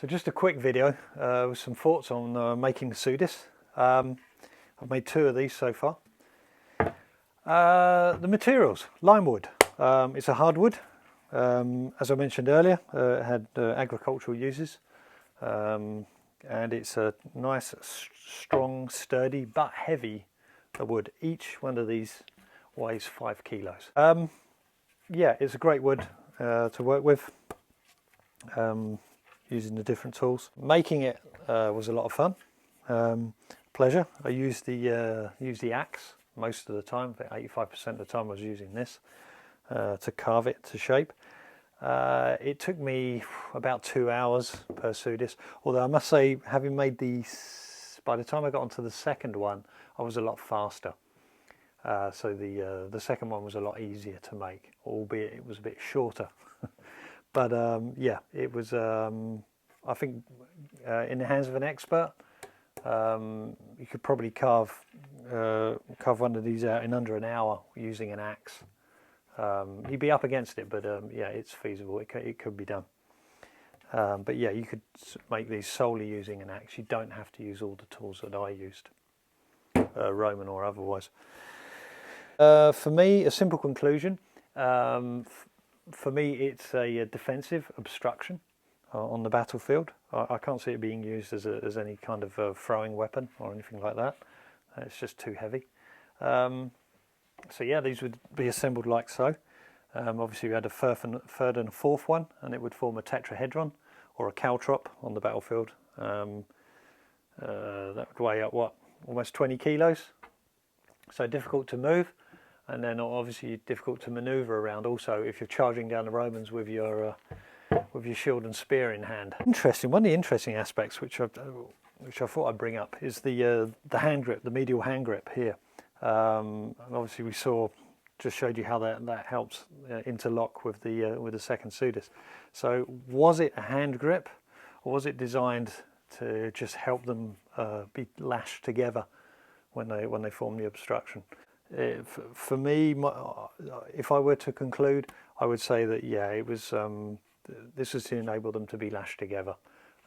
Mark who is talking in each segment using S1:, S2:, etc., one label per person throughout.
S1: So just a quick video with some thoughts on making Sudis. I've made 2 of these so far. The materials, lime wood. It's a hardwood. As I mentioned earlier, it had agricultural uses. And it's a nice, strong, sturdy, but heavy wood. Each one of these weighs 5 kilos. Yeah, it's a great wood to work with. Using the different tools. Making it was a lot of fun, pleasure. I used the axe most of the time. I think 85% of the time I was using this to carve it to shape. It took me about 2 hours per Sudis, although I must say, having made these, by the time I got onto the second one, I was a lot faster. So the second one was a lot easier to make, albeit it was a bit shorter. But yeah, it was, I think, in the hands of an expert, you could probably carve one of these out in under an hour using an axe. You'd be up against it, but yeah, it's feasible. It could be done. But yeah, you could make these solely using an axe. You don't have to use all the tools that I used, Roman or otherwise. For me, a simple conclusion. For me, it's a defensive obstruction on the battlefield. I can't see it being used as any kind of throwing weapon or anything like that. It's just too heavy. So yeah, these would be assembled like so. Obviously, we had a third and a fourth one, and it would form a tetrahedron or a caltrop on the battlefield. That would weigh up, what, almost 20 kilos. So difficult to move. And then obviously difficult to manoeuvre around also if you're charging down the Romans with your shield and spear in hand. Interesting. One of the interesting aspects which I thought I'd bring up is the hand grip, the medial hand grip here. And obviously we just showed you how that helps interlock with the second Sudis. So was it a hand grip, or was it designed to just help them be lashed together when they form the obstruction? For me, if I were to conclude, I would say that yeah, it was this was to enable them to be lashed together,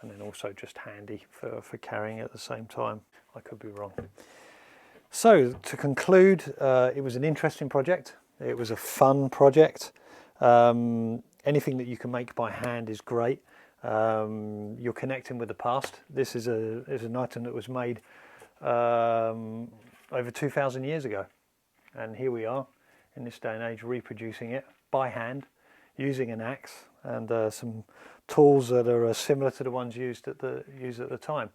S1: and then also just handy for carrying at the same time. I could be wrong. So to conclude, it was an interesting project. It was a fun project. Anything that you can make by hand is great. You're connecting with the past. This is an item that was made over 2,000 years ago. And here we are in this day and age reproducing it by hand using an axe and some tools that are similar to the ones used at the time.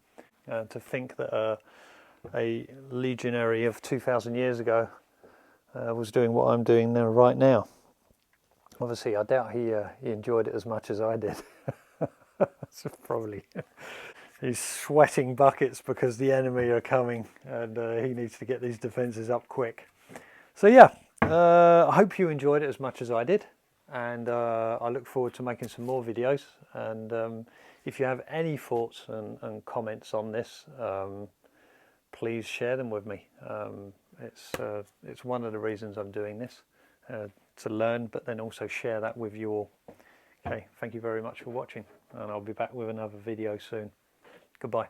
S1: To think that a legionary of 2,000 years ago was doing what I'm doing now, right now. Obviously, I doubt he enjoyed it as much as I did. So probably he's sweating buckets because the enemy are coming, and he needs to get these defences up quick. So yeah, I hope you enjoyed it as much as I did, and I look forward to making some more videos. And if you have any thoughts and comments on this, please share them with me. It's one of the reasons I'm doing this, to learn, but then also share that with you all. Okay, thank you very much for watching, and I'll be back with another video soon. Goodbye.